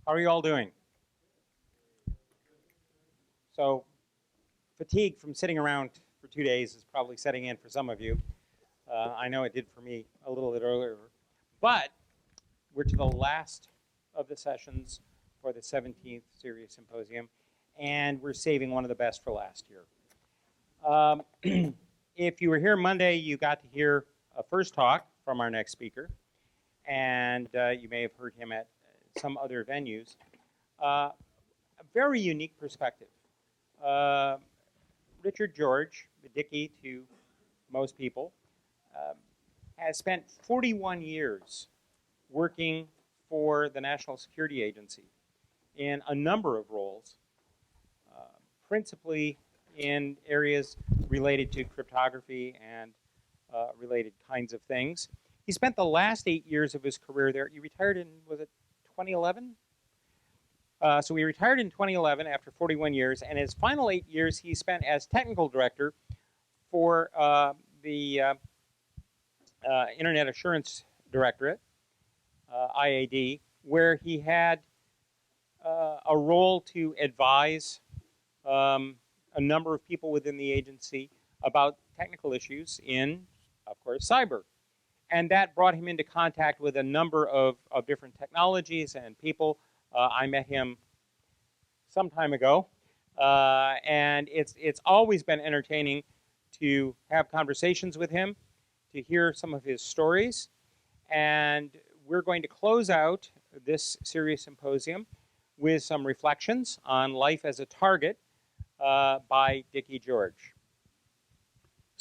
How are you all doing? So, fatigue from sitting around for 2 days is probably setting in for some of you. I know it did for me a little bit earlier. But we're to the last of the sessions for the 17th CERIAS Symposium, and we're saving one of the best for last year. If you were here Monday, you got to hear a first talk from our next speaker, and you may have heard him at some other venues. A very unique perspective. Richard George, Dickie to most people, has spent 41 years working for the National Security Agency in a number of roles, principally in areas related to cryptography and related kinds of things. He spent the last 8 years of his career there. He retired in, was it 2011? So he retired in 2011 after 41 years, and his final 8 years he spent as technical director for the Internet Assurance Directorate, IAD, where he had a role to advise a number of people within the agency about technical issues in, of course, cyber. And that brought him into contact with a number of different technologies and people. I met him some time ago, and it's always been entertaining to have conversations with him, to hear some of his stories. And we're going to close out this CERIAS Symposium with some reflections on life as a target by Dickie George.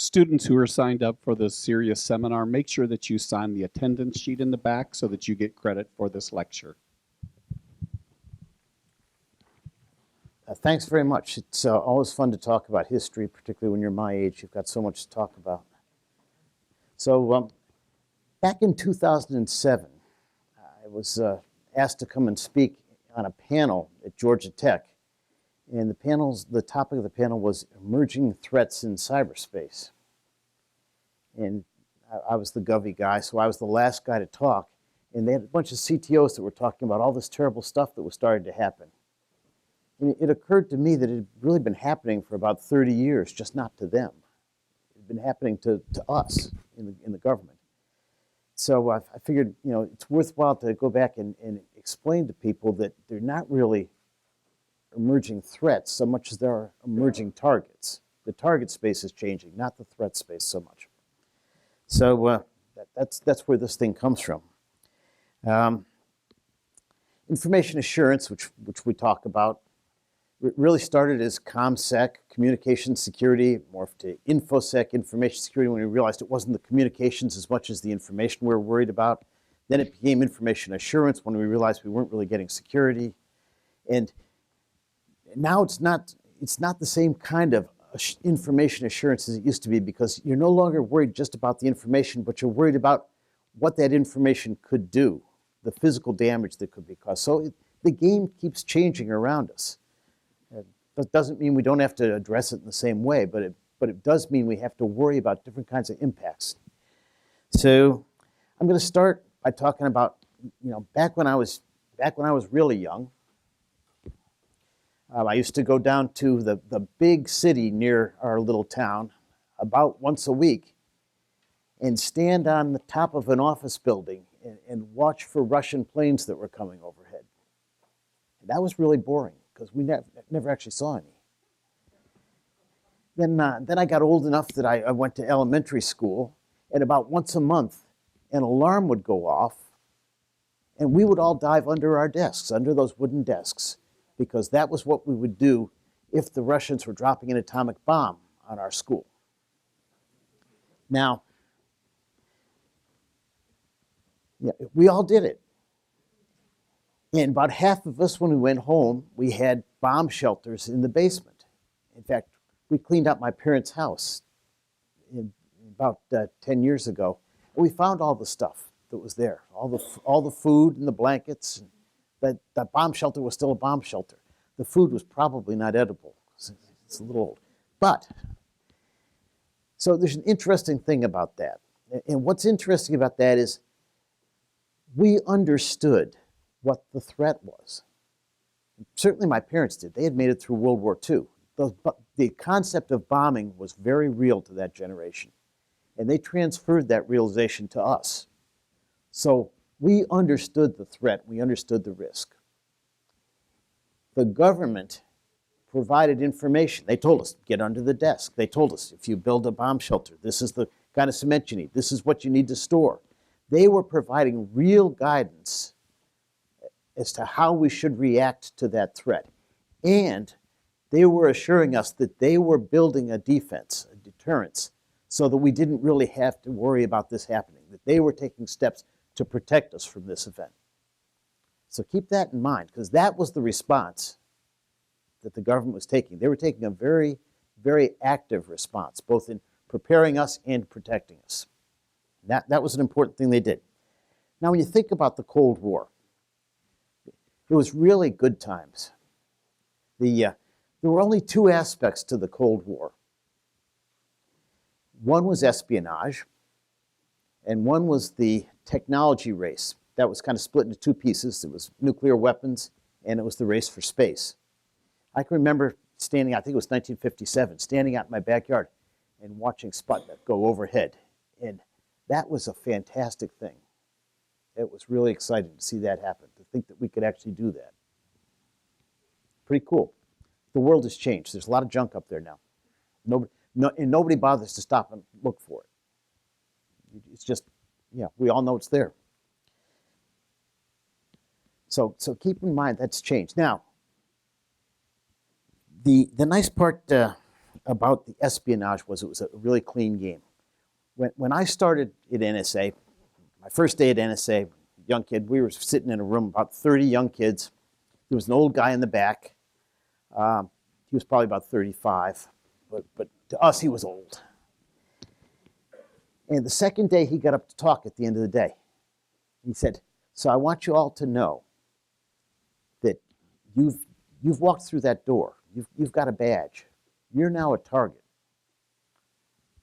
Students who are signed up for the CERIAS seminar, make sure that you sign the attendance sheet in the back so that you get credit for this lecture. Thanks very much. It's always fun to talk about history, particularly when you're my age. You've got so much to talk about. So back in 2007, I was asked to come and speak on a panel at Georgia Tech. And the topic of the panel was emerging threats in cyberspace. And I was the Govy guy, so I was the last guy to talk. And they had a bunch of CTOs that were talking about all this terrible stuff that was starting to happen. And it occurred to me that it had really been happening for about 30 years, just not to them. It had been happening to us in the government. So I figured, it's worthwhile to go back and explain to people that they're not really emerging threats so much as there are emerging targets. The target space is changing, not the threat space so much. So that's where this thing comes from. Information assurance, which we talk about, it really started as ComSec, communication security, morphed to InfoSec, information security, when we realized it wasn't the communications as much as the information we were worried about. Then it became information assurance when we realized we weren't really getting security. And now it's not the same kind of information assurance as it used to be, because you're no longer worried just about the information, but you're worried about what that information could do, the physical damage that could be caused. So the game keeps changing around us. That doesn't mean we don't have to address it in the same way, but it does mean we have to worry about different kinds of impacts. So I'm going to start by talking about, back when I was really young. I used to go down to the big city near our little town about once a week and stand on the top of an office building and watch for Russian planes that were coming overhead. And that was really boring, because we never actually saw any. Then I got old enough that I went to elementary school, and about once a month, an alarm would go off, and we would all dive under our desks, under those wooden desks, because that was what we would do if the Russians were dropping an atomic bomb on our school. Now, we all did it. And about half of us, when we went home, we had bomb shelters in the basement. In fact, we cleaned out my parents' house about 10 years ago, and we found all the stuff that was there, all the food and the blankets. And that bomb shelter was still a bomb shelter. The food was probably not edible. It's a little old. But, so there's an interesting thing about that. And what's interesting about that is we understood what the threat was. Certainly my parents did. They had made it through World War II. The concept of bombing was very real to that generation. And they transferred that realization to us. So we understood the threat. We understood the risk. The government provided information. They told us, get under the desk. They told us, if you build a bomb shelter, this is the kind of cement you need. This is what you need to store. They were providing real guidance as to how we should react to that threat. And they were assuring us that they were building a defense, a deterrence, so that we didn't really have to worry about this happening, that they were taking steps to protect us from this event. So keep that in mind, because that was the response that the government was taking. They were taking a very, very active response, both in preparing us and protecting us. That was an important thing they did. Now, when you think about the Cold War, it was really good times. There were only two aspects to the Cold War. One was espionage, and one was the technology race. That was kind of split into two pieces. It was nuclear weapons, and it was the race for space. I can remember standing, I think it was 1957, standing out in my backyard and watching Sputnik go overhead. And that was a fantastic thing. It was really exciting to see that happen, to think that we could actually do that. Pretty cool. The world has changed. There's a lot of junk up there now. Nobody bothers to stop and look for it. It's just, yeah, we all know it's there. So keep in mind that's changed. Now, the nice part about the espionage was it was a really clean game. When I started at NSA, my first day at NSA, young kid, we were sitting in a room, about 30 young kids. There was an old guy in the back. He was probably about 35, but to us, he was old. And the second day, he got up to talk at the end of the day. He said, so I want you all to know that you've walked through that door. You've got a badge. You're now a target.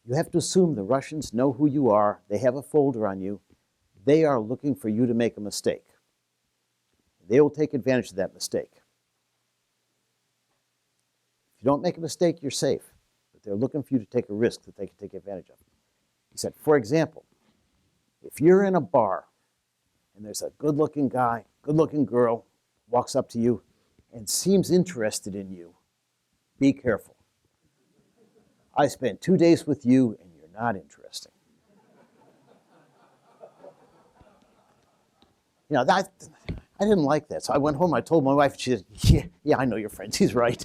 You have to assume the Russians know who you are. They have a folder on you. They are looking for you to make a mistake. They will take advantage of that mistake. If you don't make a mistake, you're safe. But they're looking for you to take a risk that they can take advantage of. He said, for example, if you're in a bar and there's a good-looking guy, good-looking girl, walks up to you and seems interested in you, be careful. I spent 2 days with you and you're not interesting. You know, I didn't like that. So I went home, I told my wife, and she said, yeah, I know your friends, he's right.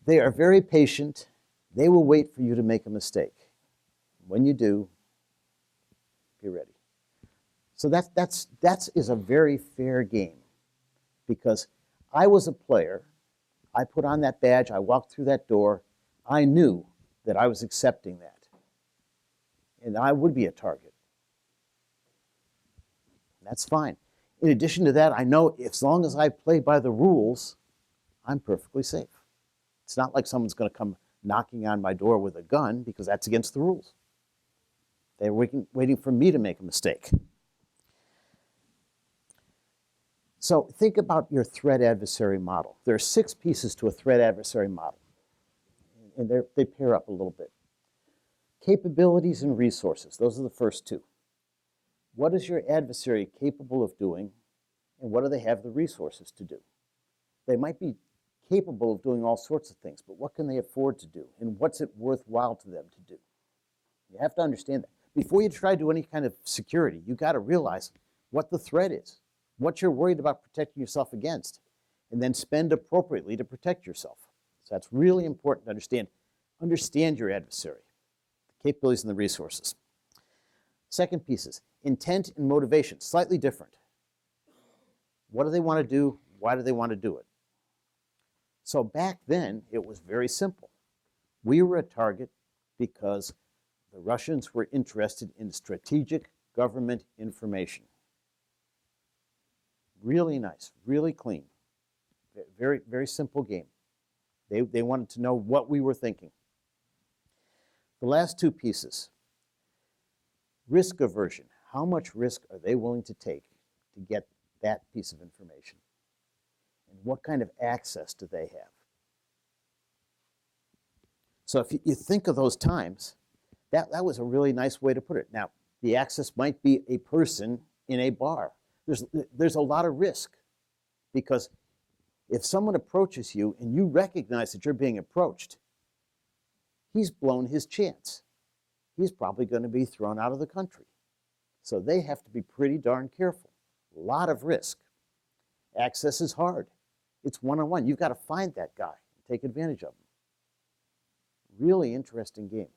They are very patient. They will wait for you to make a mistake. When you do, be ready. So that is a very fair game, because I was a player. I put on that badge. I walked through that door. I knew that I was accepting that, and I would be a target. That's fine. In addition to that, I know as long as I play by the rules, I'm perfectly safe. It's not like someone's going to come knocking on my door with a gun, because that's against the rules. They're waiting for me to make a mistake. So think about your threat adversary model. There are 6 pieces to a threat adversary model, and they pair up a little bit. Capabilities and resources, those are the first 2. What is your adversary capable of doing, and what do they have the resources to do? They might be capable of doing all sorts of things, but what can they afford to do, and what's it worthwhile to them to do? You have to understand that. Before you try to do any kind of security, you've got to realize what the threat is, what you're worried about protecting yourself against, and then spend appropriately to protect yourself. So that's really important to understand. Understand your adversary, the capabilities and the resources. Second piece is intent and motivation, slightly different. What do they want to do? Why do they want to do it? So back then, it was very simple. We were a target because the Russians were interested in strategic government information. Really nice, really clean. Very, very simple game. They wanted to know what we were thinking. The last 2 pieces. Risk aversion. How much risk are they willing to take to get that piece of information? And what kind of access do they have? So if you think of those times, that was a really nice way to put it. Now, the access might be a person in a bar. There's a lot of risk, because if someone approaches you and you recognize that you're being approached, he's blown his chance. He's probably going to be thrown out of the country. So they have to be pretty darn careful. A lot of risk. Access is hard. It's one-on-one. You've got to find that guy and take advantage of him. Really interesting game.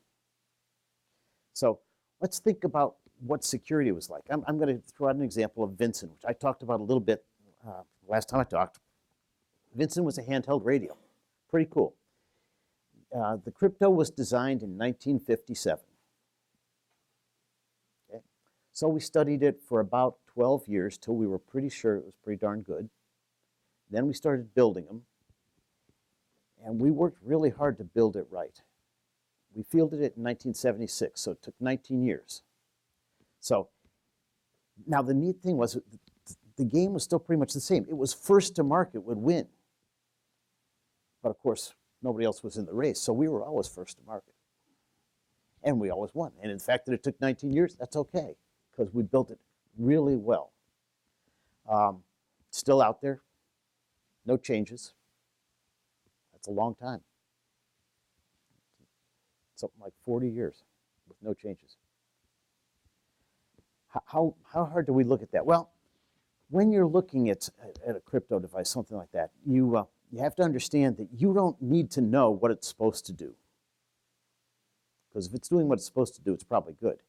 So let's think about what security was like. I'm going to throw out an example of Vincent, which I talked about a little bit last time I talked. Vincent was a handheld radio. Pretty cool. The crypto was designed in 1957. Okay? So we studied it for about 12 years till we were pretty sure it was pretty darn good. Then we started building them. And we worked really hard to build it right. We fielded it in 1976, so it took 19 years. So now the neat thing was the game was still pretty much the same. It was first to market would win. But of course, nobody else was in the race, so we were always first to market. And we always won. And in fact, that it took 19 years, that's okay, because we built it really well. Still out there, no changes. That's a long time. Something like 40 years with no changes. How hard do we look at that? Well, when you're looking at a crypto device, something like that, you have to understand that you don't need to know what it's supposed to do. Because if it's doing what it's supposed to do, it's probably good.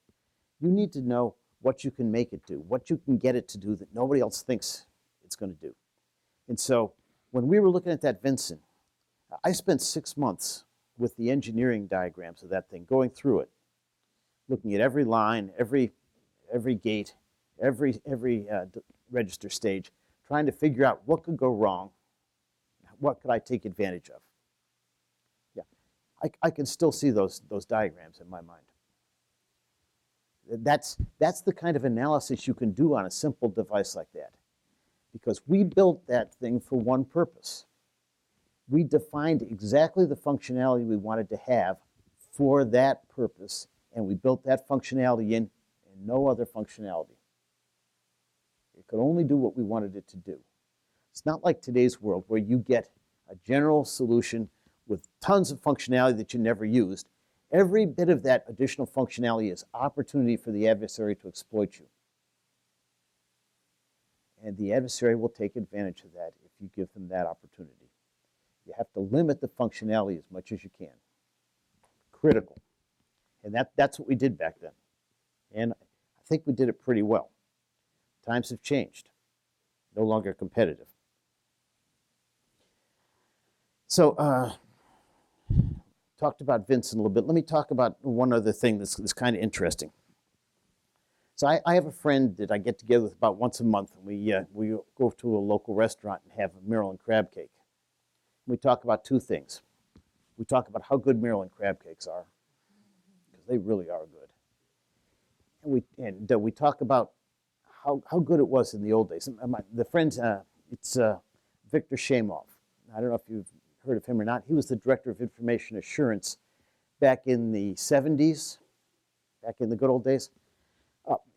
You need to know what you can make it do, what you can get it to do that nobody else thinks it's going to do. And so when we were looking at that Vincent, I spent 6 months with the engineering diagrams of that thing, going through it, looking at every line, every gate, every register stage, trying to figure out what could go wrong, what could I take advantage of. Yeah, I can still see those diagrams in my mind. That's the kind of analysis you can do on a simple device like that, because we built that thing for one purpose. We defined exactly the functionality we wanted to have for that purpose, and we built that functionality in and no other functionality. It could only do what we wanted it to do. It's not like today's world where you get a general solution with tons of functionality that you never used. Every bit of that additional functionality is opportunity for the adversary to exploit you. And the adversary will take advantage of that if you give them that opportunity. You have to limit the functionality as much as you can. Critical. And that's what we did back then. And I think we did it pretty well. Times have changed. No longer competitive. So, talked about Vincent a little bit. Let me talk about one other thing that's kind of interesting. So I have a friend that I get together with about once a month, and we go to a local restaurant and have a Maryland crab cake. We talk about two things. We talk about how good Maryland crab cakes are, because they really are good. And we talk about how good it was in the old days. The friend, it's Victor Shamoff. I don't know if you've heard of him or not. He was the Director of Information Assurance back in the 70s, back in the good old days.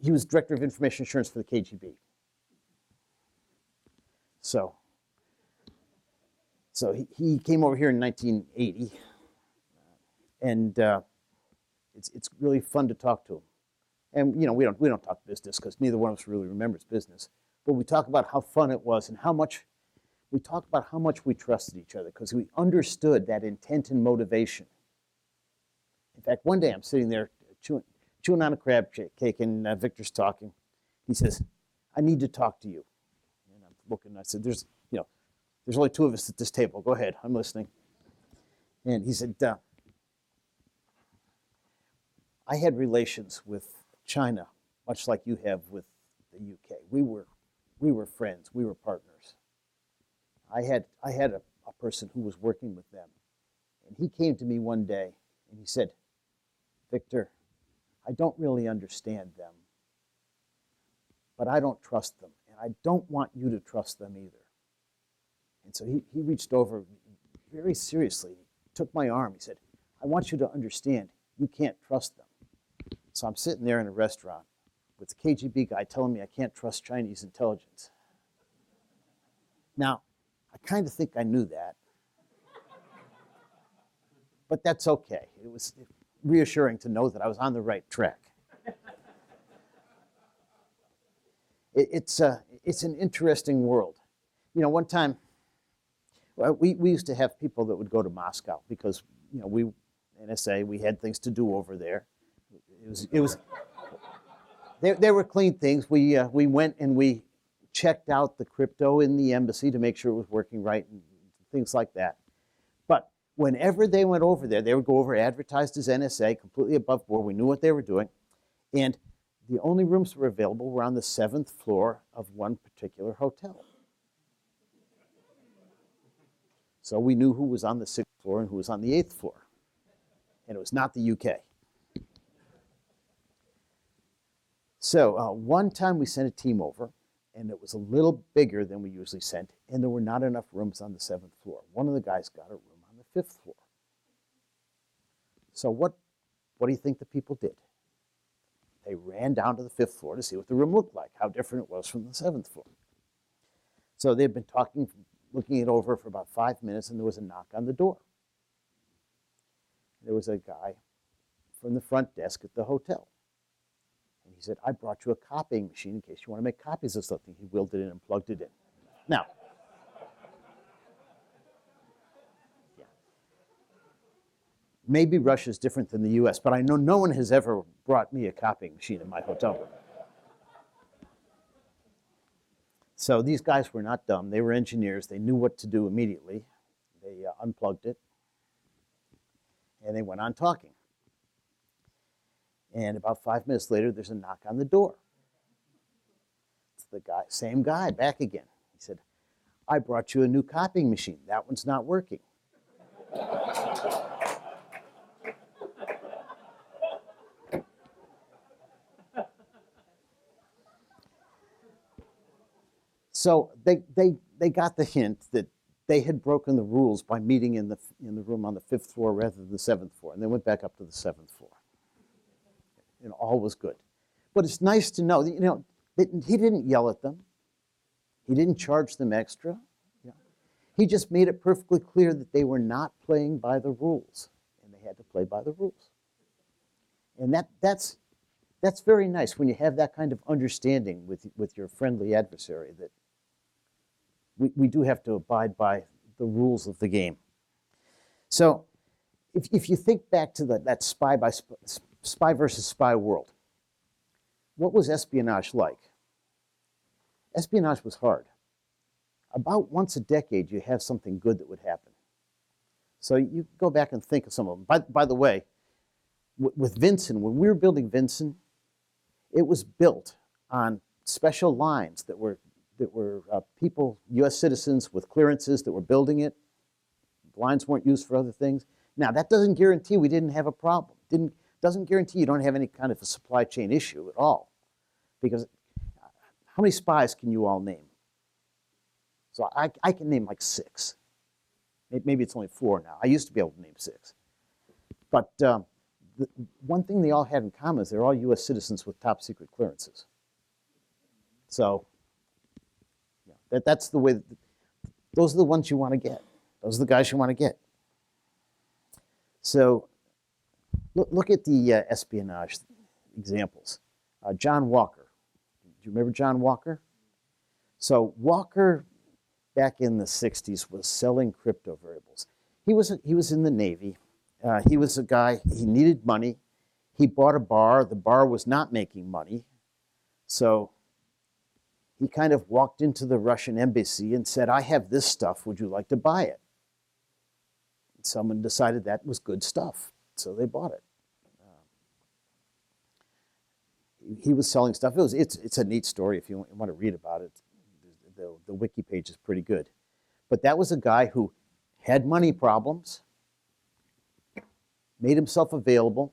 He was Director of Information Assurance for the KGB. So he came over here in 1980, and it's really fun to talk to him. And you know, we don't talk business because neither one of us really remembers business, but we talk about how fun it was and how much we talked about how much we trusted each other because we understood that intent and motivation. In fact, one day I'm sitting there chewing on a crab cake, and Victor's talking. He says, "I need to talk to you." And I'm looking, and I said, "There's only two of us at this table. Go ahead, I'm listening." And he said, "I had relations with China, much like you have with the UK. We were friends. We were partners. I had a person who was working with them, and he came to me one day and he said, 'Victor, I don't really understand them, but I don't trust them, and I don't want you to trust them either. And so he reached over very seriously, took my arm. He said, I want you to understand, you can't trust them. So I'm sitting there in a restaurant with the KGB guy telling me I can't trust Chinese intelligence. Now, I kind of think I knew that, but that's okay. It was reassuring to know that I was on the right track. It's an interesting world. You know, one time, we used to have people that would go to Moscow because, you know, NSA, we had things to do over there. They were clean things. We went and we checked out the crypto in the embassy to make sure it was working right and things like that. But whenever they went over there, they would go over advertised as NSA, completely above board. We knew what they were doing. And the only rooms that were available were on the 7th floor of one particular hotel. So we knew who was on the 6th floor and who was on the 8th floor. And it was not the UK. So one time we sent a team over, and it was a little bigger than we usually sent, and there were not enough rooms on the 7th floor. One of the guys got a room on the 5th floor. So what do you think the people did? They ran down to the 5th floor to see what the room looked like, how different it was from the 7th floor. So they'd been talking, looking it over for about 5 minutes, and there was a knock on the door. There was a guy from the front desk at the hotel. And he said, I brought you a copying machine in case you want to make copies of something. He wheeled it in and plugged it in. Now, yeah. Maybe Russia's different than the US, but I know no one has ever brought me a copying machine in my hotel room. So these guys were not dumb. They were engineers. They knew what to do immediately. They unplugged it, and they went on talking. And about 5 minutes later, there's a knock on the door. It's the guy, same guy, back again. He said, I brought you a new copying machine. That one's not working. So they got the hint that they had broken the rules by meeting in the room on the 5th floor rather than the 7th floor, and they went back up to the 7th floor. And all was good. But it's nice to know that, you know, he didn't yell at them. He didn't charge them extra. You know. He just made it perfectly clear that they were not playing by the rules, and they had to play by the rules. And that's very nice when you have that kind of understanding with your friendly adversary, that we do have to abide by the rules of the game. So if you think back to that spy versus spy world, what was espionage like? Espionage was hard. About once a decade, you have something good that would happen. So you go back and think of some of them. By the way, with Vinson, when we were building Vinson, it was built on special lines that were people, U.S. citizens with clearances that were building it. The lines weren't used for other things. Now, that doesn't guarantee we didn't have a problem. Doesn't guarantee you don't have any kind of a supply chain issue at all. Because how many spies can you all name? So I can name like 6. Maybe it's only 4 now. I used to be able to name 6. But the one thing they all had in common is they're all U.S. citizens with top secret clearances. So yeah, that's the way. Those are the ones you want to get. Those are the guys you want to get. So look at the espionage examples. John Walker. Do you remember John Walker? So Walker, back in the 60s, was selling crypto variables. He was in the Navy. He was a guy, he needed money. He bought a bar. The bar was not making money. So he kind of walked into the Russian embassy and said, I have this stuff. Would you like to buy it? And someone decided that was good stuff. So they bought it. He was selling stuff. It's a neat story if you want to read about it. The wiki page is pretty good. But that was a guy who had money problems, made himself available.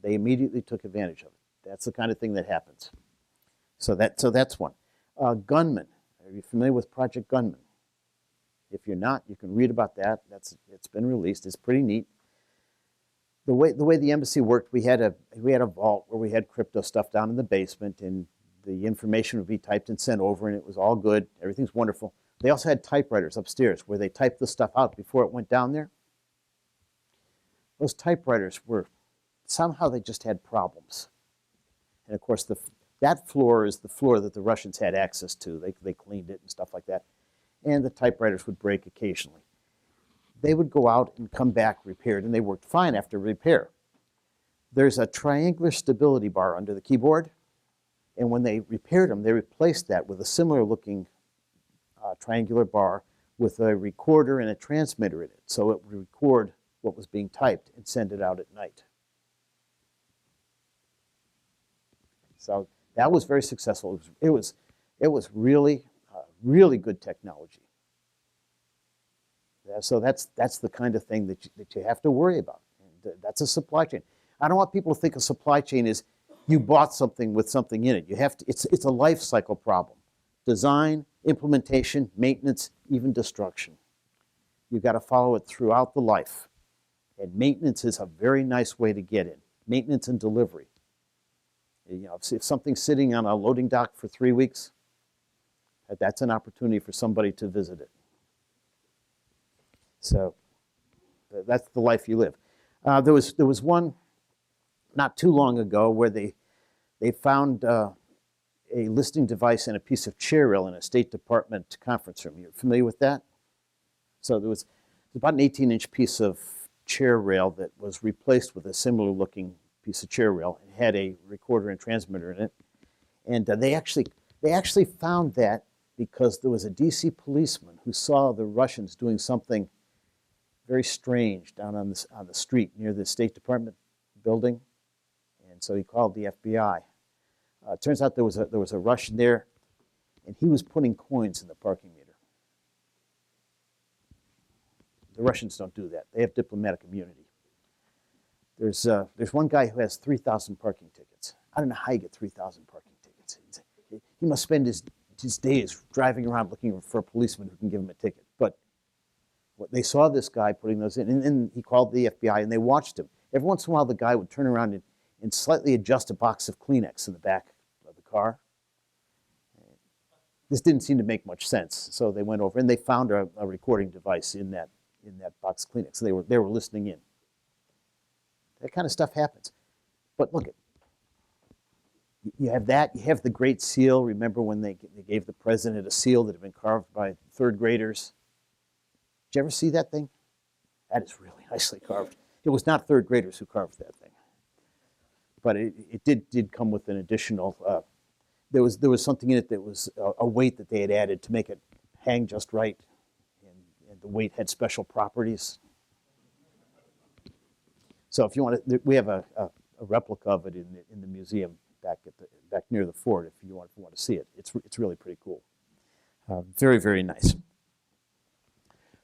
They immediately took advantage of it. That's the kind of thing that happens. So that's one. Gunman. Are you familiar with Project Gunman? If you're not, you can read about that. It's been released. It's pretty neat. The way the embassy worked, we had a vault where we had crypto stuff down in the basement, and the information would be typed and sent over, and it was all good. Everything's wonderful. They also had typewriters upstairs where they typed the stuff out before it went down there. Those typewriters were, somehow they just had problems. And of course, that floor is the floor that the Russians had access to. They cleaned it and stuff like that. And the typewriters would break occasionally. They would go out and come back repaired, and they worked fine after repair. There's a triangular stability bar under the keyboard, and when they repaired them, they replaced that with a similar looking triangular bar with a recorder and a transmitter in it, so it would record what was being typed and send it out at night. So that was very successful. It was really really good technology. So that's the kind of thing that you have to worry about. And that's a supply chain. I don't want people to think a supply chain is you bought something with something in it. You have to. It's a life cycle problem. Design, implementation, maintenance, even destruction. You've got to follow it throughout the life. And maintenance is a very nice way to get in. Maintenance and delivery. You know, if something's sitting on a loading dock for 3 weeks, that's an opportunity for somebody to visit it. So that's the life you live. There was one not too long ago where they found a listening device in a piece of chair rail in a State Department conference room. You're familiar with that? So there was about an 18-inch piece of chair rail that was replaced with a similar looking piece of chair rail. It had a recorder and transmitter in it. And they actually found that because there was a DC policeman who saw the Russians doing something very strange down on the street near the State Department building, and so he called the FBI. It turns out there was a Russian there, and he was putting coins in the parking meter. The Russians don't do that. They have diplomatic immunity. There's one guy who has 3,000 parking tickets. I don't know how you get 3,000 parking tickets. He must spend his days driving around looking for a policeman who can give him a ticket. But they saw this guy putting those in, and he called the FBI, and they watched him. Every once in a while, the guy would turn around and slightly adjust a box of Kleenex in the back of the car. This didn't seem to make much sense, so they went over, and they found a recording device in that box of Kleenex. So they were listening in. That kind of stuff happens. But look, you have that. You have the Great Seal. Remember when they gave the president a seal that had been carved by third graders? Did you ever see that thing? That is really nicely carved. It was not third graders who carved that thing, but it did come with an additional. There was something in it that was a weight that they had added to make it hang just right, and the weight had special properties. So if you want to, we have a replica of it in the museum back near the fort. If you want to see it, it's really pretty cool. Very, very nice.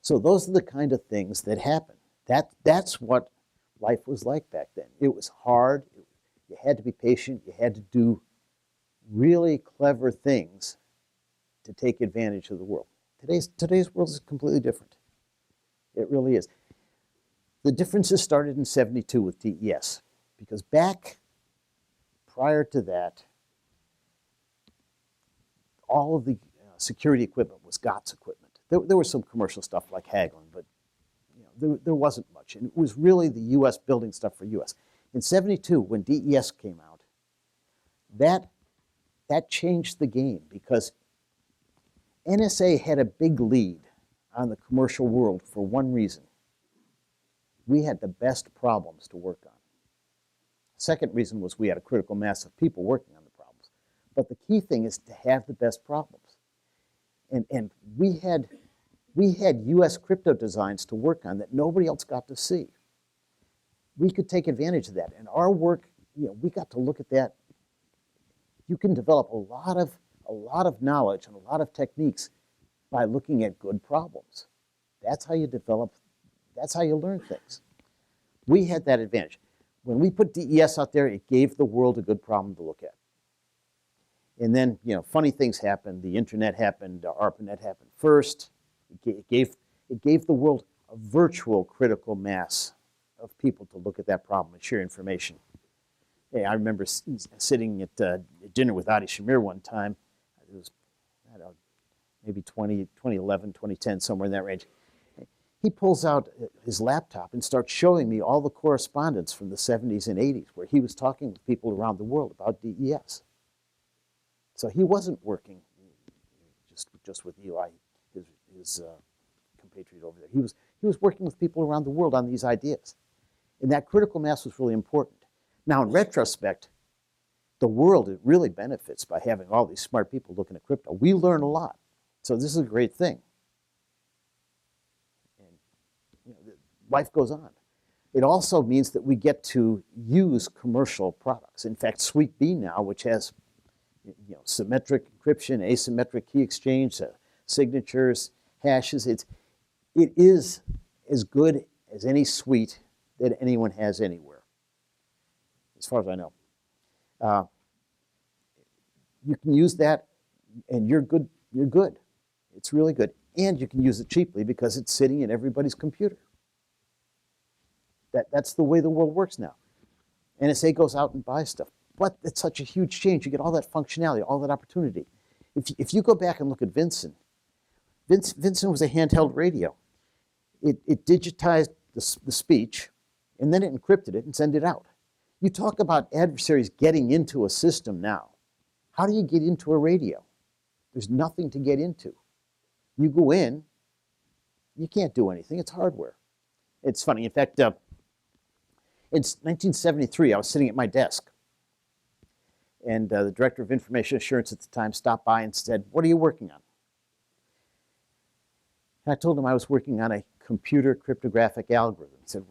So those are the kind of things that happen. That's what life was like back then. It was hard. You had to be patient. You had to do really clever things to take advantage of the world. Today's world is completely different. It really is. The differences started in '72 with DES, because back prior to that, all of the security equipment was GOTS equipment. There was some commercial stuff like Hagelin, but there wasn't much. And it was really the U.S. building stuff for U.S. In '72, when DES came out, that changed the game, because NSA had a big lead on the commercial world for one reason. We had the best problems to work on. Second reason was we had a critical mass of people working on the problems. But the key thing is to have the best problems. And we had U.S. crypto designs to work on that nobody else got to see. We could take advantage of that. And our work, we got to look at that. You can develop a lot of knowledge and a lot of techniques by looking at good problems. That's how you develop. That's how you learn things. We had that advantage. When we put DES out there, it gave the world a good problem to look at. And then, funny things happened. The internet happened. ARPANET happened first. It gave the world a virtual critical mass of people to look at that problem and share information. Hey, I remember sitting at dinner with Adi Shamir one time. It was, I don't know, maybe 2011, 2010, somewhere in that range. He pulls out his laptop and starts showing me all the correspondence from the 70s and 80s where he was talking with people around the world about DES. So he wasn't working just with Eli, his compatriot over there. He was working with people around the world on these ideas. And that critical mass was really important. Now, in retrospect, the world, it really benefits by having all these smart people looking at crypto. We learn a lot. So this is a great thing. And life goes on. It also means that we get to use commercial products. In fact, Suite B now, which has symmetric encryption, asymmetric key exchange, signatures, hashes, it is as good as any suite that anyone has anywhere, as far as I know. You can use that, and you're good. You're good. It's really good. And you can use it cheaply because it's sitting in everybody's computer. That's the way the world works now. NSA goes out and buys stuff. But it's such a huge change. You get all that functionality, all that opportunity. If you go back and look at Vinson was a handheld radio. It digitized the speech, and then it encrypted it and sent it out. You talk about adversaries getting into a system now. How do you get into a radio? There's nothing to get into. You go in, you can't do anything. It's hardware. It's funny. In fact, in 1973, I was sitting at my desk, and the director of information assurance at the time stopped by and said, "What are you working on?" And I told him I was working on a computer cryptographic algorithm. He said,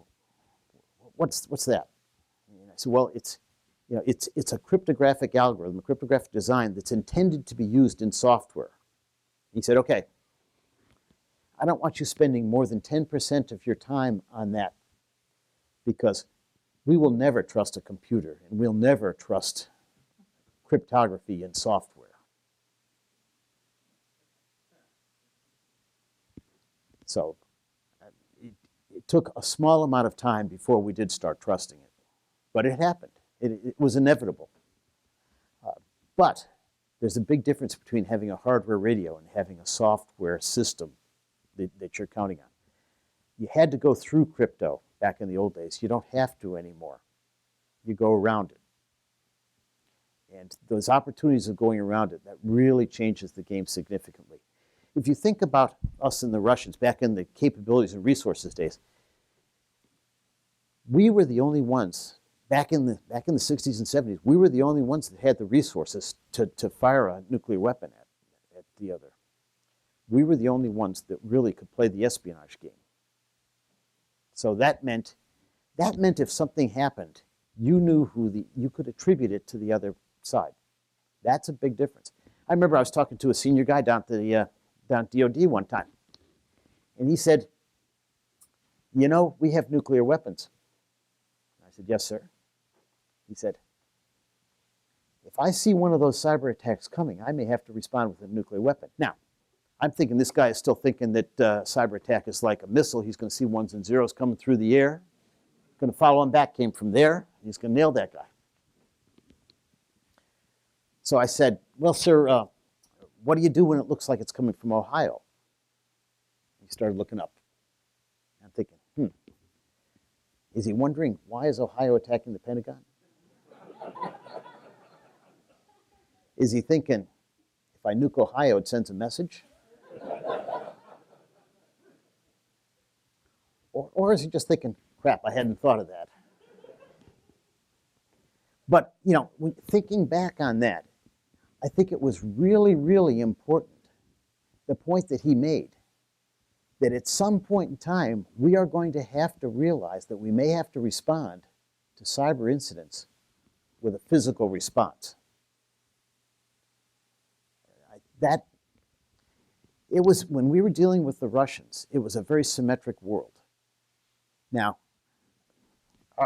"What's that?" And I said, "Well, it's a cryptographic algorithm, a cryptographic design that's intended to be used in software." He said, "Okay, I don't want you spending more than 10% of your time on that, because we will never trust a computer, and we'll never trust cryptography in software." So it took a small amount of time before we did start trusting it. But it happened. It was inevitable. But there's a big difference between having a hardware radio and having a software system that you're counting on. You had to go through crypto back in the old days. You don't have to anymore. You go around it. And those opportunities of going around it, that really changes the game significantly. If you think about us and the Russians back in the capabilities and resources days, we were the only ones, back in the 60s and 70s, we were the only ones that had the resources to fire a nuclear weapon at the other. We were the only ones that really could play the espionage game. So that meant if something happened, you knew you could attribute it to the other side. That's a big difference. I remember I was talking to a senior guy down at DOD one time, and he said, "We have nuclear weapons." I said, "Yes, sir." He said, "If I see one of those cyber attacks coming, I may have to respond with a nuclear weapon." Now, I'm thinking this guy is still thinking that cyber attack is like a missile. He's going to see ones and zeros coming through the air, going to follow him back, came from there, he's going to nail that guy. So I said, "Well, sir, what do you do when it looks like it's coming from Ohio?" He started looking up. I'm thinking, is he wondering, why is Ohio attacking the Pentagon? Is he thinking, if I nuke Ohio, it sends a message? Or is he just thinking, crap, I hadn't thought of that? But, thinking back on that, I think it was really, really important, the point that he made, that at some point in time, we are going to have to realize that we may have to respond to cyber incidents with a physical response. It was, when we were dealing with the Russians, it was a very symmetric world. Now,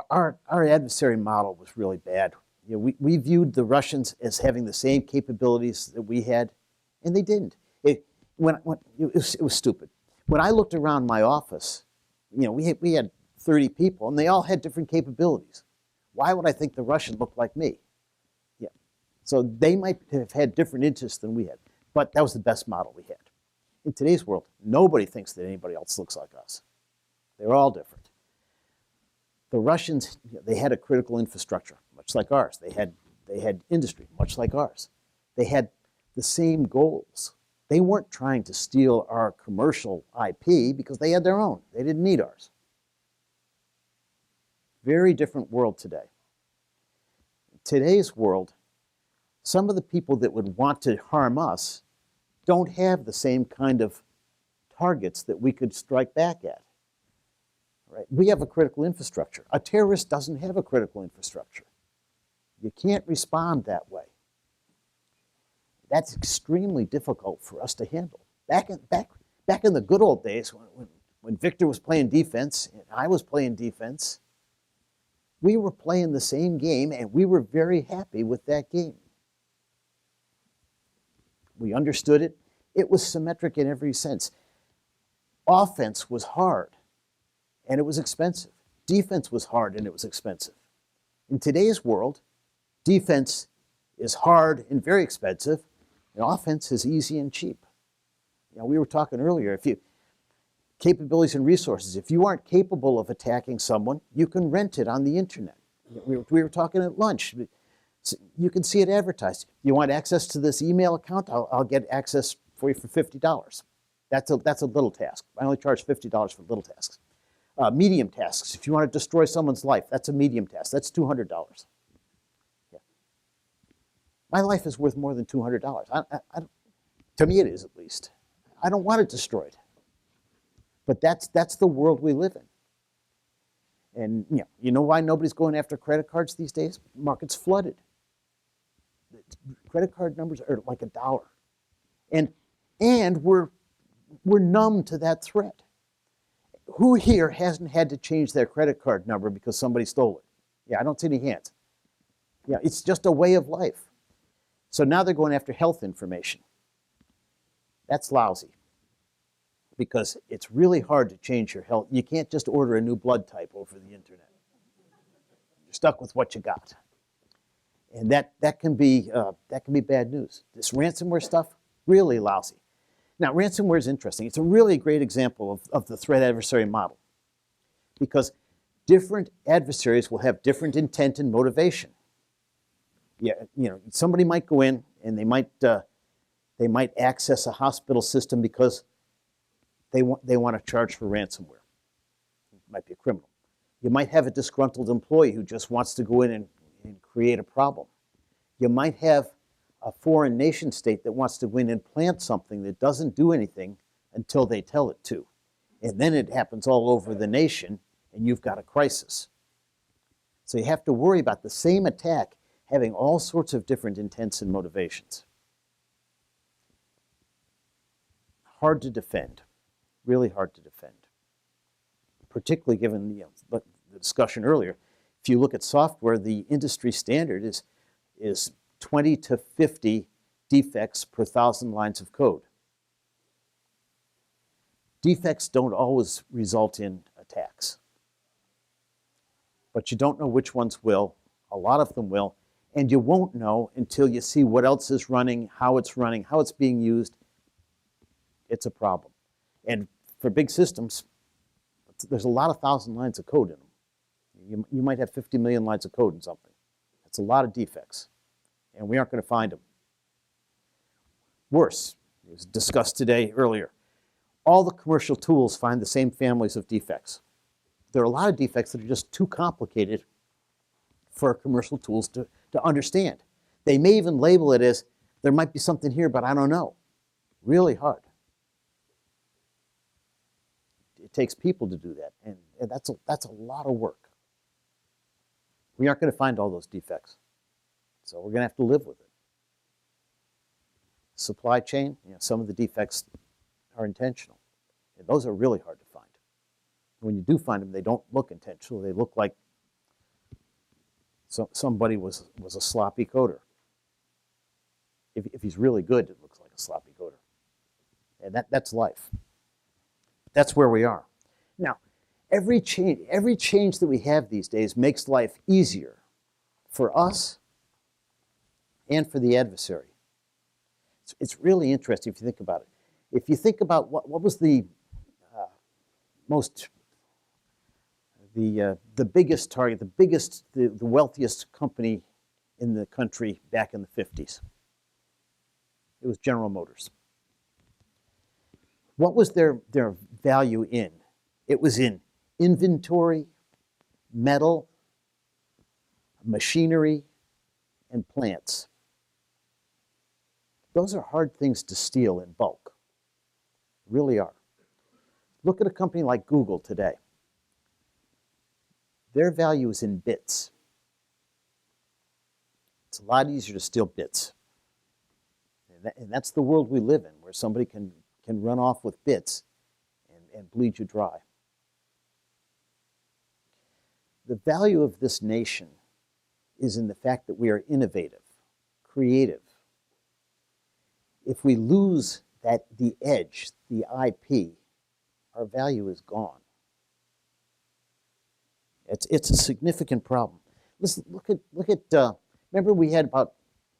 our adversary model was really bad. we viewed the Russians as having the same capabilities that we had, and they didn't. It was stupid. When I looked around my office, we had 30 people, and they all had different capabilities. Why would I think the Russian looked like me? Yeah. So they might have had different interests than we had, but that was the best model we had. In today's world, nobody thinks that anybody else looks like us. They're all different. The Russians, they had a critical infrastructure, much like ours. They had industry, much like ours. They had the same goals. They weren't trying to steal our commercial IP because they had their own. They didn't need ours. Very different world today. In today's world, some of the people that would want to harm us don't have the same kind of targets that we could strike back at. Right? We have a critical infrastructure. A terrorist doesn't have a critical infrastructure. You can't respond that way. That's extremely difficult for us to handle. Back in the good old days, when Victor was playing defense and I was playing defense, we were playing the same game, and we were very happy with that game. We understood it. It was symmetric in every sense. Offense was hard, and it was expensive. Defense was hard, and it was expensive. In today's world, defense is hard and very expensive, and offense is easy and cheap. We were talking earlier, capabilities and resources. If you aren't capable of attacking someone, you can rent it on the internet. We were talking at lunch. You can see it advertised. You want access to this email account? I'll get access for you for $50. That's a little task. I only charge $50 for little tasks. Medium tasks. If you want to destroy someone's life, that's a medium task. That's $200. Yeah. My life is worth more than $200. To me, it is at least. I don't want it destroyed. But that's the world we live in. And you know why nobody's going after credit cards these days? The market's flooded. Credit card numbers are like $1. And we're numb to that threat. Who here hasn't had to change their credit card number because somebody stole it? Yeah, I don't see any hands. Yeah, it's just a way of life. So now they're going after health information. That's lousy, because it's really hard to change your health. You can't just order a new blood type over the internet. You're stuck with what you got. And that can be bad news. This ransomware stuff, really lousy. Now, ransomware is interesting. It's a really great example of the threat adversary model, because different adversaries will have different intent and motivation. Yeah, somebody might go in and they might access a hospital system because they want to charge for ransomware. It might be a criminal. You might have a disgruntled employee who just wants to go in and create a problem. You might have a foreign nation state that wants to go in and plant something that doesn't do anything until they tell it to. And then it happens all over the nation, and you've got a crisis. So you have to worry about the same attack having all sorts of different intents and motivations. Hard to defend, really hard to defend. Particularly given the discussion earlier. If you look at software, the industry standard is 20 to 50 defects per 1,000 lines of code. Defects don't always result in attacks. But you don't know which ones will. A lot of them will. And you won't know until you see what else is running, how it's being used. It's a problem. And for big systems, there's a lot of 1,000 lines of code in them. You might have 50 million lines of code in something. That's a lot of defects. And we aren't going to find them. Worse, it was discussed today earlier, all the commercial tools find the same families of defects. There are a lot of defects that are just too complicated for commercial tools to understand. They may even label it as, there might be something here, but I don't know. Really hard. It takes people to do that, and that's a lot of work. We aren't going to find all those defects, so we're going to have to live with it. Supply chain, some of the defects are intentional, and those are really hard to find. When you do find them, they don't look intentional. They look like So somebody was a sloppy coder. If he's really good, it looks like a sloppy coder. And that's life. That's where we are. Now, every change that we have these days makes life easier for us and for the adversary. It's really interesting if you think about it. If you think about what was the the biggest target, the wealthiest company in the country back in the 50s. It was General Motors. What was their value in? It was in inventory, metal, machinery, and plants. Those are hard things to steal in bulk. Really are. Look at a company like Google today. Their value is in bits. It's a lot easier to steal bits. And that's the world we live in, where somebody can run off with bits and bleed you dry. The value of this nation is in the fact that we are innovative, creative. If we lose the edge, the IP, our value is gone. It's a significant problem. Listen, look at. Remember, we had about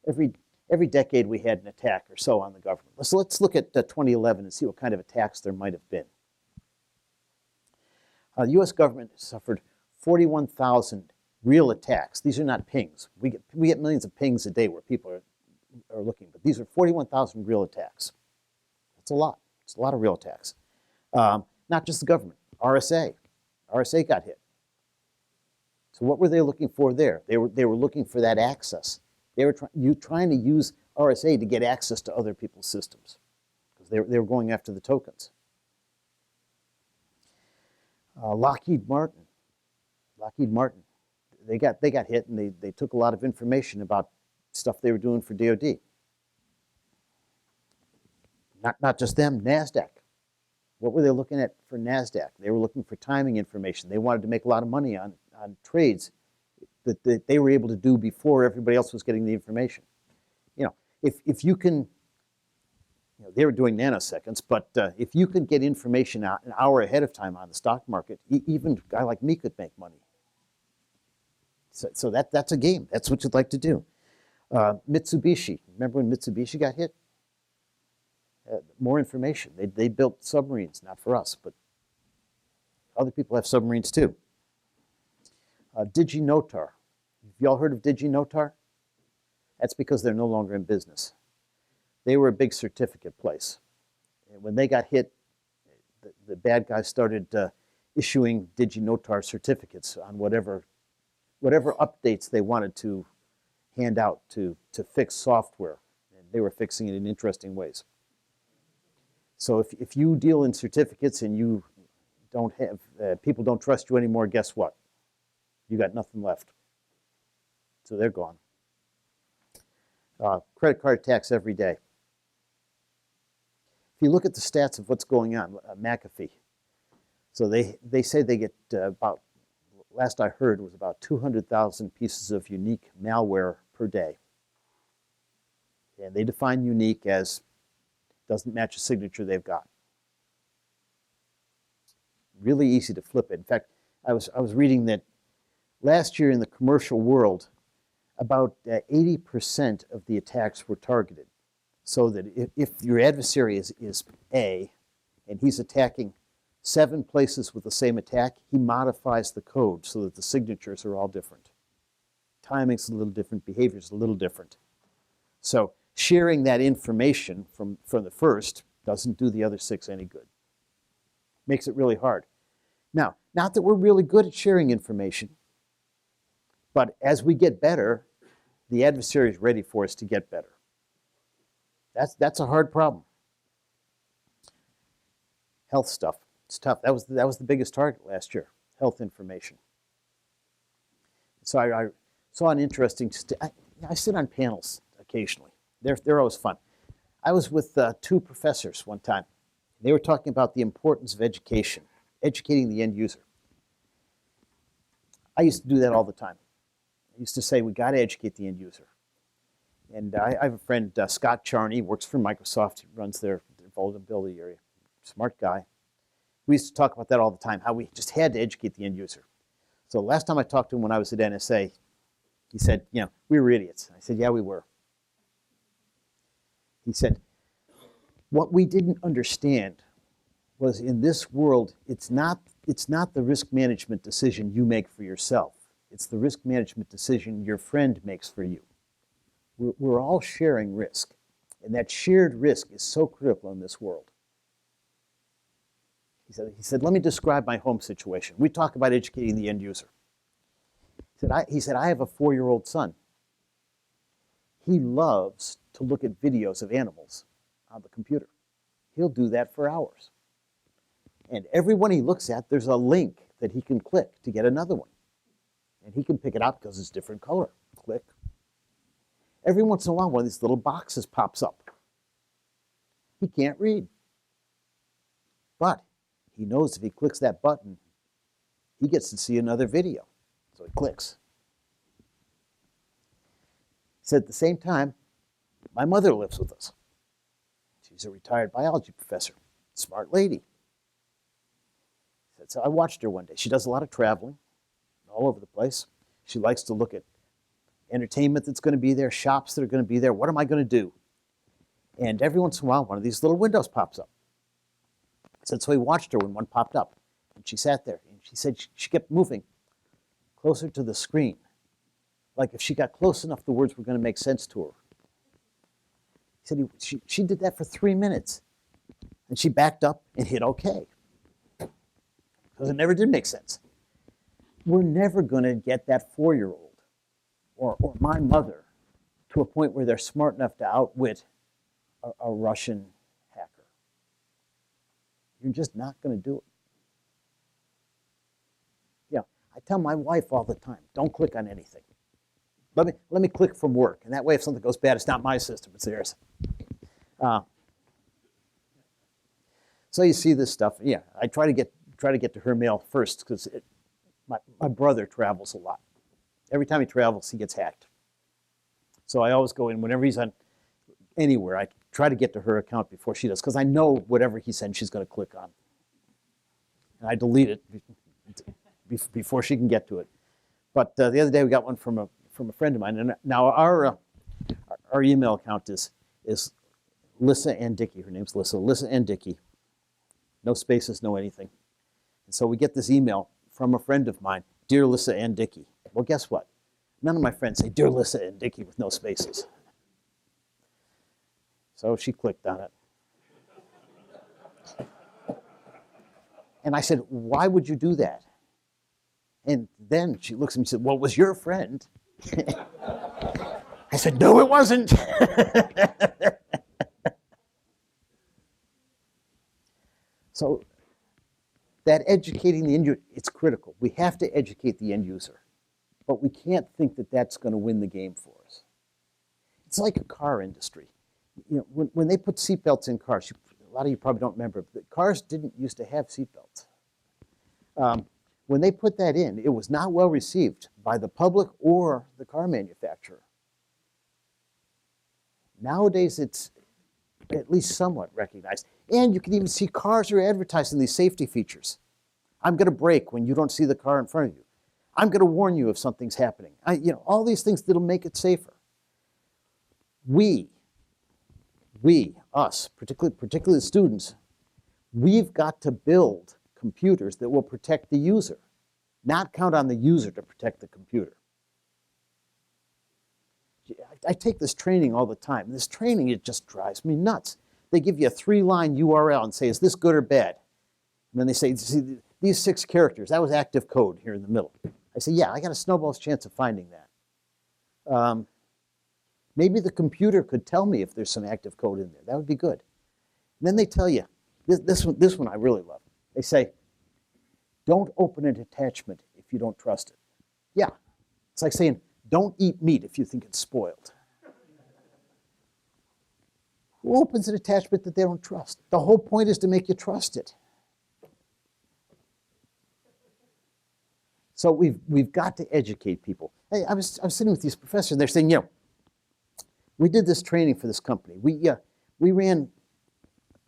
every decade we had an attack or so on the government. Let's look at 2011 and see what kind of attacks there might have been. The U.S. government suffered 41,000 real attacks. These are not pings. We get millions of pings a day where people are looking, but these are 41,000 real attacks. That's a lot. It's a lot of real attacks. Not just the government. RSA got hit. So what were they looking for there? They were looking for that access. They were trying to use RSA to get access to other people's systems because they were going after the tokens. Lockheed Martin, they got hit and they took a lot of information about stuff they were doing for DoD. Not just them, NASDAQ. What were they looking at for NASDAQ? They were looking for timing information. They wanted to make a lot of money on trades that they were able to do before everybody else was getting the information. You know, if you can, they were doing nanoseconds, but if you can get information out an hour ahead of time on the stock market, even a guy like me could make money. So that's a game. That's what you'd like to do. Mitsubishi, remember when Mitsubishi got hit? More information. They built submarines, not for us, but other people have submarines too. DigiNotar. Have you all heard of DigiNotar? That's because they're no longer in business. They were a big certificate place. And when they got hit, the bad guys started issuing DigiNotar certificates on whatever updates they wanted to hand out to fix software. And they were fixing it in interesting ways. So if you deal in certificates and you don't have, people don't trust you anymore, guess what? You got nothing left. So they're gone. Credit card attacks every day. If you look at the stats of what's going on, McAfee, so they say they get about, last I heard, was about 200,000 pieces of unique malware per day. And they define unique as doesn't match a signature they've got. Really easy to flip it. In fact, I was reading that last year in the commercial world, about 80% of the attacks were targeted. So that if your adversary is A, and he's attacking 7 places with the same attack, he modifies the code so that the signatures are all different. Timing's a little different, behavior's a little different. So sharing that information from the first doesn't do the other 6 any good. Makes it really hard. Now, not that we're really good at sharing information, but as we get better, the adversary is ready for us to get better. That's a hard problem. Health stuff, it's tough. That was the biggest target last year, health information. So I saw an interesting, I sit on panels occasionally. They're always fun. I was with 2 professors one time. They were talking about the importance of education, educating the end user. I used to do that all the time. I used to say, we got to educate the end user. And I have a friend, Scott Charney, works for Microsoft, runs their vulnerability area. Smart guy. We used to talk about that all the time, how we just had to educate the end user. So last time I talked to him when I was at NSA, he said, we were idiots. I said, yeah, we were. He said, what we didn't understand was in this world, it's not the risk management decision you make for yourself. It's the risk management decision your friend makes for you. We're all sharing risk, and that shared risk is so critical in this world. He said, let me describe my home situation. We talk about educating the end user. He said, I have a 4-year-old son. He loves to look at videos of animals on the computer. He'll do that for hours. And every one he looks at, there's a link that he can click to get another one. And he can pick it out because it's different color. Click. Every once in a while, one of these little boxes pops up. He can't read. But he knows if he clicks that button, he gets to see another video. So he clicks. He said at the same time, my mother lives with us. She's a retired biology professor, smart lady. He said, so I watched her one day. She does a lot of traveling all over the place. She likes to look at entertainment that's going to be there, shops that are going to be there. What am I going to do? And every once in a while, one of these little windows pops up. He said, so he watched her when one popped up. And she sat there. And she said she kept moving closer to the screen. Like if she got close enough, the words were going to make sense to her. He said she did that for 3 minutes. And she backed up and hit OK. Because it never did make sense. We're never going to get that 4-year-old or my mother to a point where they're smart enough to outwit a Russian hacker. You're just not going to do it. I tell my wife all the time, don't click on anything. Let me click from work. And that way, if something goes bad, it's not my system, it's theirs. So you see this stuff. Yeah, I try to get to her mail first because my brother travels a lot. Every time he travels, he gets hacked. So I always go in whenever he's on anywhere. I try to get to her account before she does because I know whatever he sends, she's going to click on. And I delete it before she can get to it. But the other day we got one from a friend of mine. And now our email account is Lissa and Dickie. Her name's Lissa. Lissa and Dickie. No spaces, no anything. And so we get this email from a friend of mine, Dear Lissa and Dickie. Well, guess what? None of my friends say Dear Lissa and Dickie with no spaces. So she clicked on it. And I said, why would you do that? And then she looks at me and said, well, it was your friend. I said, no, it wasn't. So that educating the end user, it's critical. We have to educate the end user. But we can't think that that's going to win the game for us. It's like a car industry. When they put seatbelts in cars, a lot of you probably don't remember, but cars didn't used to have seatbelts. When they put that in, it was not well received by the public or the car manufacturer. Nowadays, it's at least somewhat recognized. And you can even see cars are advertising these safety features. I'm going to brake when you don't see the car in front of you. I'm going to warn you if something's happening. All these things that'll make it safer. Us, particularly the students, we've got to build computers that will protect the user, not count on the user to protect the computer. I take this training all the time. This training, it just drives me nuts. They give you a 3-line URL and say, is this good or bad? And then they say, see, these 6 characters, that was active code here in the middle. I say, yeah, I got a snowball's chance of finding that. Maybe the computer could tell me if there's some active code in there. That would be good. And then they tell you, this one I really love. They say, don't open an attachment if you don't trust it. Yeah, it's like saying, don't eat meat if you think it's spoiled. Who opens an attachment that they don't trust? The whole point is to make you trust it. So we've got to educate people. Hey, I was sitting with these professors, and they're saying, we did this training for this company. We ran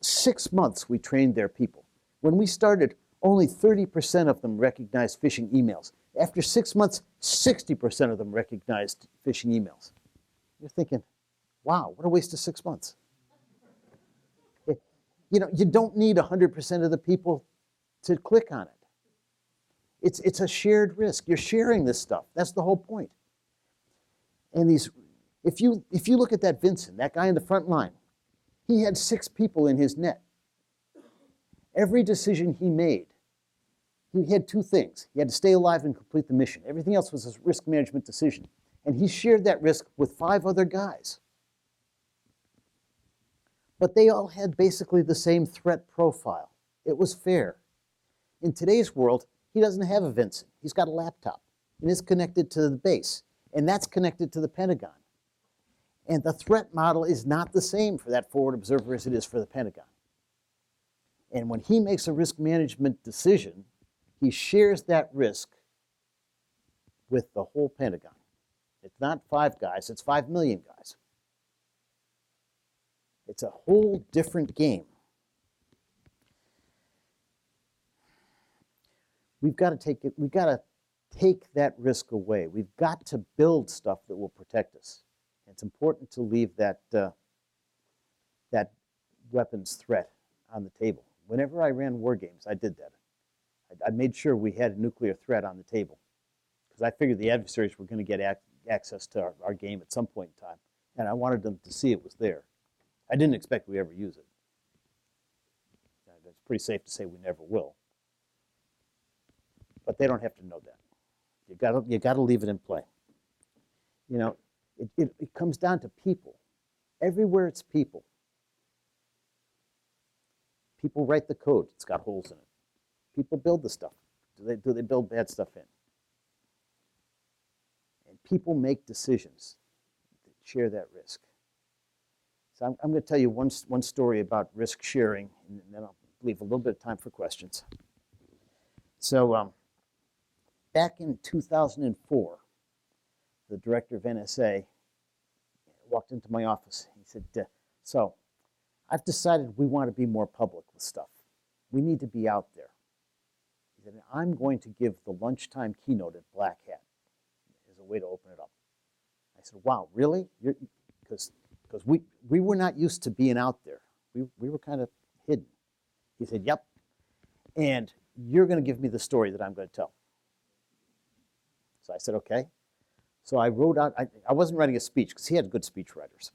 6 months. We trained their people. When we started, only 30% of them recognized phishing emails. After 6 months, 60% of them recognized phishing emails. You're thinking, wow, what a waste of 6 months. You don't need 100% of the people to click on it. It's a shared risk. You're sharing this stuff. That's the whole point. And if you look at that Vincent, that guy in the front line, he had 6 people in his net. Every decision he made, he had 2 things. He had to stay alive and complete the mission. Everything else was a risk management decision. And he shared that risk with 5 other guys. But they all had basically the same threat profile. It was fair. In today's world, he doesn't have a Vincent. He's got a laptop, and it's connected to the base, and that's connected to the Pentagon. And the threat model is not the same for that forward observer as it is for the Pentagon. And when he makes a risk management decision, he shares that risk with the whole Pentagon. It's not 5 guys, it's 5 million guys. It's a whole different game. We've got to take that risk away. We've got to build stuff that will protect us. It's important to leave that weapons threat on the table. Whenever I ran war games, I did that. I made sure we had a nuclear threat on the table because I figured the adversaries were going to get access to our game at some point in time, and I wanted them to see it was there. I didn't expect we ever use it. It's pretty safe to say we never will. But they don't have to know that. You got to leave it in play. It comes down to people. Everywhere it's people. People write the code. It's got holes in it. People build the stuff. Do they build bad stuff in? And people make decisions that share that risk. So I'm going to tell you one story about risk sharing, and then I'll leave a little bit of time for questions. So back in 2004, the director of NSA walked into my office. He said, so I've decided we want to be more public with stuff. We need to be out there. He said, I'm going to give the lunchtime keynote at Black Hat as a way to open it up. I said, wow, really? Because we were not used to being out there. We were kind of hidden. He said, yep. And you're going to give me the story that I'm going to tell. So I said, okay. So I wrote out, I wasn't writing a speech because he had good speech writers.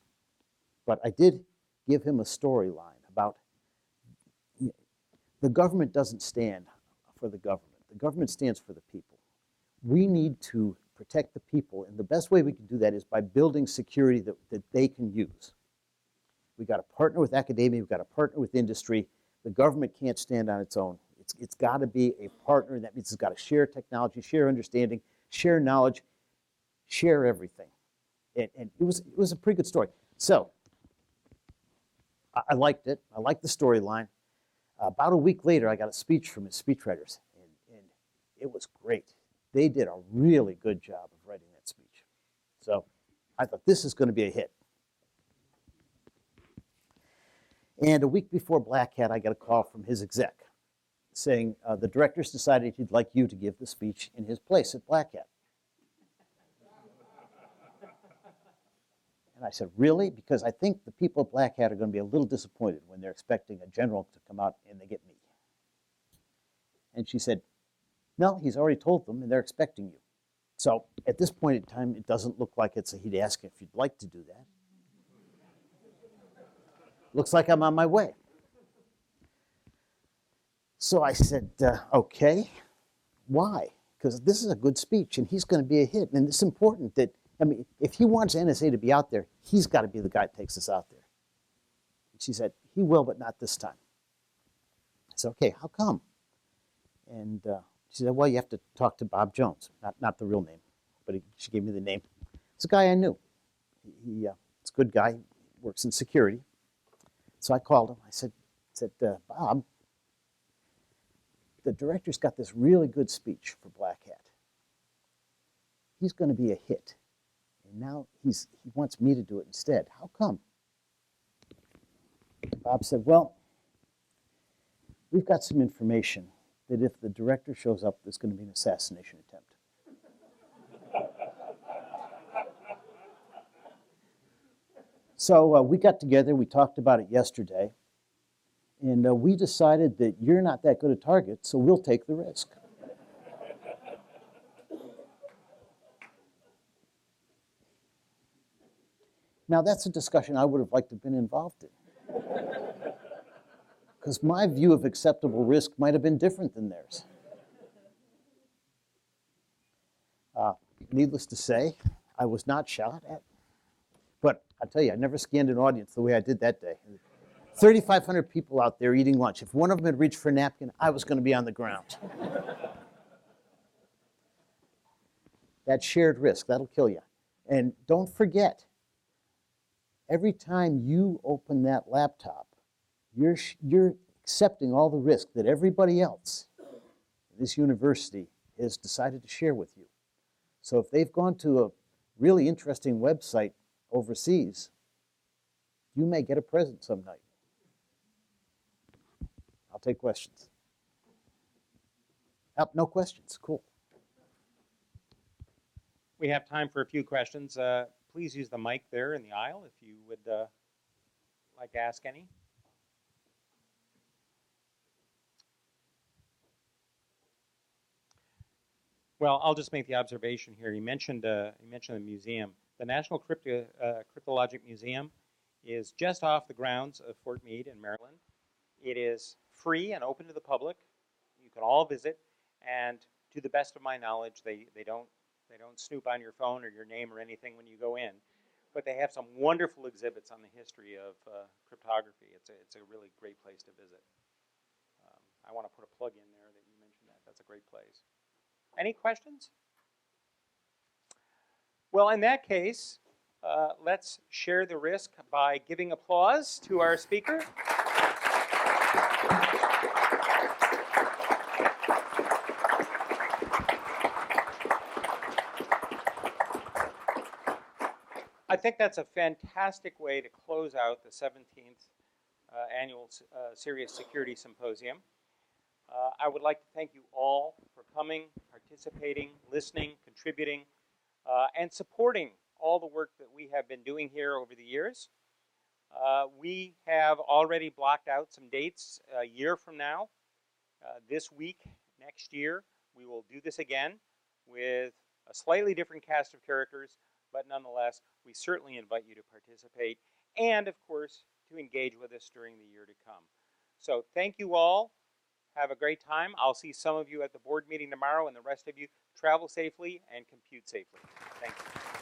But I did give him a storyline about the government doesn't stand for the government. The government stands for the people. We need to protect the people, and the best way we can do that is by building security that they can use. We've got to partner with academia, we've got to partner with industry. The government can't stand on its own. It's got to be a partner. That means it's got to share technology, share understanding, share knowledge, share everything. And it was a pretty good story. So I liked it. I liked the storyline. About a week later, I got a speech from his speechwriters, and it was great. They did a really good job of writing that speech. So I thought, this is going to be a hit. And a week before Black Hat, I got a call from his exec saying, the director's decided he'd like you to give the speech in his place at Black Hat. And I said, really? Because I think the people at Black Hat are going to be a little disappointed when they're expecting a general to come out and they get me. And she said, no, he's already told them and they're expecting you. So at this point in time, it doesn't look like he'd ask if you'd like to do that. Looks like I'm on my way. So I said, okay, why? Because this is a good speech and he's going to be a hit. And it's important that, if he wants NSA to be out there, he's got to be the guy that takes us out there. And she said, he will, but not this time. I said, okay, how come? And she said, well, you have to talk to Bob Jones. Not the real name, but she gave me the name. It's a guy I knew. He's a good guy, he works in security. So I called him. I said, Bob, the director's got this really good speech for Black Hat. he's going to be a hit. And now he wants me to do it instead. How come? Bob said, well, we've got some information that if the director shows up, there's going to be an assassination attempt. So we got together, we talked about it yesterday, and we decided that you're not that good a target, so we'll take the risk. Now, that's a discussion I would have liked to have been involved in. Because my view of acceptable risk might have been different than theirs. Needless to say, I was not shot at. But I tell you, I never scanned an audience the way I did that day. 3,500 people out there eating lunch. If one of them had reached for a napkin, I was going to be on the ground. That shared risk, that'll kill you. And don't forget, every time you open that laptop, you're accepting all the risk that everybody else in this university has decided to share with you. So if they've gone to a really interesting website overseas, you may get a present some night. I'll take questions. No questions, cool. We have time for a few questions. Please use the mic there in the aisle if you would like to ask any. Well, I'll just make the observation here. You mentioned the museum. The National Cryptologic Museum is just off the grounds of Fort Meade in Maryland. It is free and open to the public. You can all visit, and to the best of my knowledge, they don't snoop on your phone or your name or anything when you go in. But they have some wonderful exhibits on the history of cryptography. It's a really great place to visit. I want to put a plug in there that you mentioned that. That's a great place. Any questions? Well, in that case, let's share the risk by giving applause to our speaker. I think that's a fantastic way to close out the 17th annual CERIAS Security Symposium. I would like to thank you all for coming, participating, listening, contributing, and supporting all the work that we have been doing here over the years. We have already blocked out some dates a year from now. This week, next year, we will do this again with a slightly different cast of characters, but nonetheless, we certainly invite you to participate and, of course, to engage with us during the year to come. So thank you all. Have a great time. I'll see some of you at the board meeting tomorrow, and the rest of you travel safely and compute safely. Thank you.